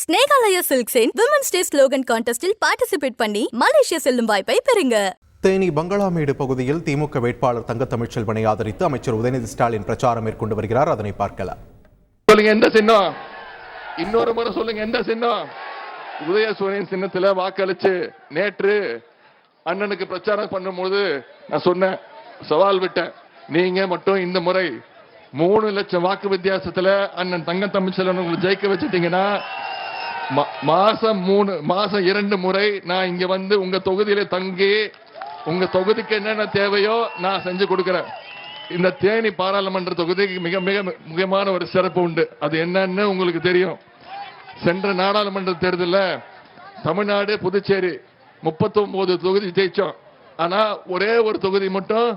ஸ்னேகாலயா சில்க்ஸின் women's day slogan கான்டெஸ்டில் participate பண்ணி மலேசியா செல்லும் வாய்ப்பை பெறுங்க. தேனி பங்களாமேடு பகுதியில் திமுக வேட்பாளர் தங்கத்தமிழ்ச்செல்வனை ஆதரித்து அமைச்சர் உதயநிதி ஸ்டாலின் பிரச்சாரம் மேற்கொண்டு வருகிறார். அதனை பார்க்கலாம். சொல்லுங்க எந்த சின்னம், இன்னொரு முறை சொல்லுங்க எந்த சின்னம். உதயசூரியன் சின்னத்துல வாக்களிச்சு நேற்று அண்ணனுக்கு பிரச்சாரம் பண்ணும்போது நான் சொன்னேன், சவால் விட்டேன், நீங்க மட்டும் இந்த முறை 3 லட்சம் வாக்கு வித்தியாசத்துல அண்ணன் தங்கத்தமிழ்ச்செல்வன் உங்களுக்கு ஜெயிக்க வச்சுட்டீங்கன்னா மாசம் 2 முறை நான் இங்க வந்து உங்க தொகுதியில தங்கி உங்க தொகுதிக்கு என்னென்ன தேவையோ நான் செஞ்சு கொடுக்கிறேன். இந்த தேனி பாராளுமன்ற தொகுதிக்கு மிக மிக முக்கியமான ஒரு சிறப்பு உண்டு. அது என்னன்னு உங்களுக்கு தெரியும். சென்ற நாடாளுமன்ற தேர்தலில் தமிழ்நாடு புதுச்சேரி 39 தொகுதி ஜெயிச்சோம். ஆனா ஒரே ஒரு தொகுதி மட்டும்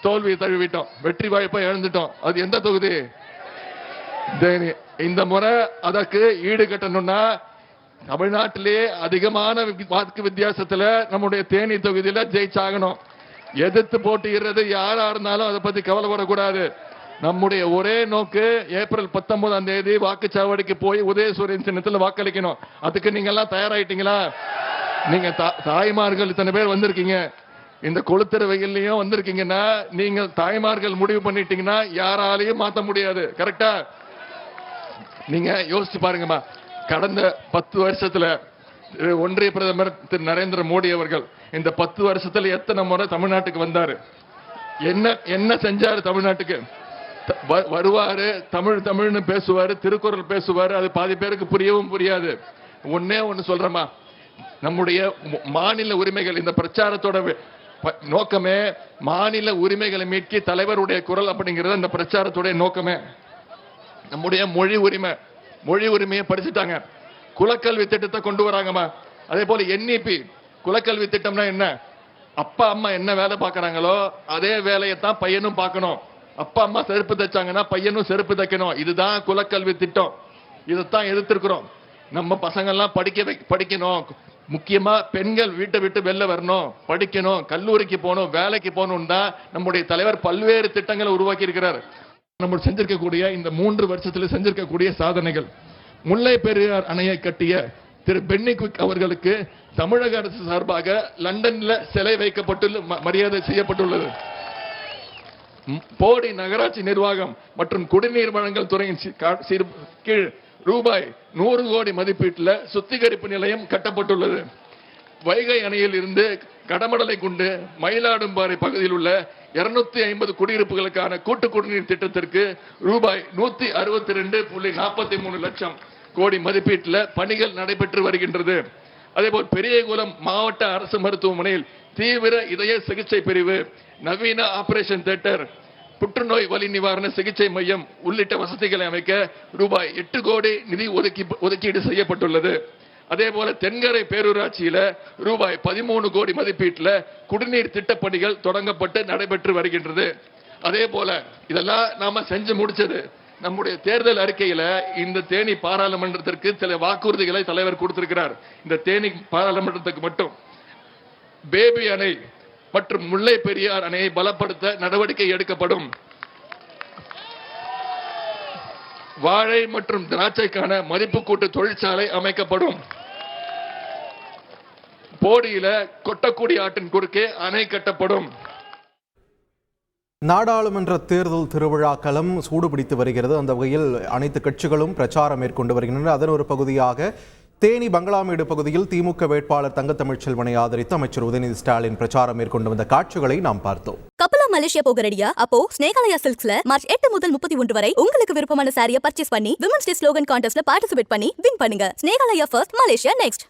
தோல்வியை தழுவிட்டோம், வெற்றி வாய்ப்பை இழந்துட்டோம். அது எந்த தொகுதி? தேனி. இந்த முறை அதற்கு ஈடு கட்டணும்னா தமிழ்நாட்டிலே அதிகமான வாக்கு வித்தியாசத்துல நம்முடைய தேனி தொகுதியில ஜெயிச்சாகணும். எதிர்த்து போட்டியிடுறது யாரா இருந்தாலும் அதை பத்தி கவலைப்படக்கூடாது. நம்முடைய ஒரே நோக்கு ஏப்ரல் 19ஆம் தேதி வாக்குச்சாவடிக்கு போய் உதயசூரியன் சின்னத்தில் வாக்களிக்கணும். அதுக்கு நீங்க எல்லாம் தயாராயிட்டீங்களா? நீங்க தாய்மார்கள் இத்தனை பேர் வந்திருக்கீங்க, இந்த கொளுத்துற வெயிலையும் வந்திருக்கீங்கன்னா நீங்க தாய்மார்கள் முடிவு பண்ணிட்டீங்கன்னா யாராலையும் மாற்ற முடியாது. கரெக்டா? நீங்க யோசிச்சு பாருங்கம்மா, கடந்த 10 வருஷத்துல ஒன்றிய பிரதமர் திரு நரேந்திர மோடி அவர்கள் இந்த 10 வருஷத்துல எத்தனை முறை தமிழ்நாட்டுக்கு வந்தாரு? என்ன செஞ்சாரு தமிழ்நாட்டுக்கு? வருவாரு, தமிழ்னு பேசுவாரு, திருக்குறள் பேசுவாரு. அது பாதி பேருக்கு புரியவும் புரியாது. ஒன்னே ஒன்னு சொல்றமா, நம்முடைய மாநில உரிமைகள், இந்த பிரச்சாரத்தோட நோக்கமே மாநில உரிமைகளை மீட்கி தலைவருடைய குரல் அப்படிங்கிறது அந்த பிரச்சாரத்துடைய நோக்கமே. நம்முடைய மொழி உரிமையை படிச்சுட்டாங்க. குலக்கல்வி திட்டத்தை கொண்டு வராங்கம்மா. அதே போல NEP குலக்கல்வி திட்டம்னா என்ன? அப்பா அம்மா என்ன வேலை பார்க்கறாங்களோ அதே வேலையை தான் பையனும் பார்க்கணும். அப்பா அம்மா செருப்பு தைச்சாங்கன்னா பையனும் செருப்பு தைக்கணும். இதுதான் குலக்கல்வி திட்டம். இதைத்தான் எதிர்த்திருக்கிறோம். நம்ம பசங்கள்லாம் படிக்கணும். முக்கியமா பெண்கள் வீட்டை விட்டு வெளில வரணும், படிக்கணும், கல்லூரிக்கு போகணும், வேலைக்கு போகணும் தான் நம்முடைய தலைவர் பல்வேறு திட்டங்களை உருவாக்கி இருக்கிறார். நம்ம செஞ்சிருக்கக்கூடிய இந்த 3 வருஷத்துல செஞ்சிருக்கக்கூடிய சாதனைகள். முல்லை பெரியார் அணையை கட்டிய திரு பென்னி குயிக் அவர்களுக்கு தமிழக அரசு சார்பாக லண்டன்ல சிலை வைக்கப்பட்டு மரியாதை செய்யப்பட்டுள்ளது. போடி நகராட்சி நிர்வாகம் மற்றும் குடிநீர் வழங்கல் துறையின் கீழ் ரூபாய் 100 கோடி மதிப்பீட்டில் சுத்திகரிப்பு நிலையம் கட்டப்பட்டுள்ளது. வைகை அணையில் இருந்து கடமடலை கொண்டு மயிலாடும்பாறை பகுதியில் உள்ள 250 குடியிருப்புகளுக்கான கூட்டு குடிநீர் திட்டத்திற்கு ரூபாய் 162.43 லட்சம் கோடி மதிப்பீட்டில் பணிகள் நடைபெற்று வருகின்றது. அதேபோல் பெரியகுளம் மாவட்ட அரசு மருத்துவமனையில் தீவிர இதய சிகிச்சை பிரிவு, நவீன ஆபரேஷன் தியேட்டர், புற்றுநோய் வலி நிவாரண சிகிச்சை மையம் உள்ளிட்ட வசதிகளை அமைக்க ரூபாய் 8 கோடி நிதி ஒதுக்கீடு செய்யப்பட்டுள்ளது. அதே போல தென்கரை பேரூராட்சியில ரூபாய் 13 கோடி மதிப்பீட்டில் குடிநீர் திட்டப்பணிகள் தொடங்கப்பட்டு நடைபெற்று வருகின்றது. அதே போல இதெல்லாம் நாம செஞ்சு முடிச்சது. நம்முடைய தேர்தல் அறிக்கையில இந்த தேனி பாராளுமன்றத்திற்கு சில வாக்குறுதிகளை தலைவர் கொடுத்திருக்கிறார். இந்த தேனி பாராளுமன்றத்துக்கு மட்டும் பேபி அணை மற்றும் முல்லை பெரியார் அணையை பலப்படுத்த நடவடிக்கை எடுக்கப்படும். வாழை மற்றும் திராட்சைக்கான மதிப்பு கூட்டு தொழிற்சாலை அமைக்கப்படும். போடியில கொட்டக்குடி ஆற்றின் குறுக்கே அணை கட்டப்படும். நாடாளுமன்ற தேர்தல் திருவிழாக்களம் சூடுபிடித்து வருகிறது. அந்த வகையில் அனைத்து கட்சிகளும் பிரச்சாரம் மேற்கொண்டு வருகின்றன. அதன் ஒரு பகுதியாக தேனி பங்களாமேடு பகுதியில் திமுக வேட்பாளர் தங்கத்தமிழ்ச்செல்வனை ஆதரித்து அமைச்சர் உதயநிதி ஸ்டாலின் பிரச்சாரம் மேற்கொண்டு வந்த காட்சிகளை நாம் பார்த்தோம். கப்பலா மலேசியா போக ரெடியா? அப்போ ஸ்னேகாலயா சில்க்ஸ்ல மார்ச் 8 முதல் 31 வரை உங்களுக்கு விருப்பமான சாரியை பர்ச்சேஸ் பண்ணி விமன்ஸ் டே ஸ்லோகன் கான்டெஸ்ட்ல பார்ட்டிசிபேட் பண்ணி வின் பண்ணுங்க. Snehalaya first, Malaysia next.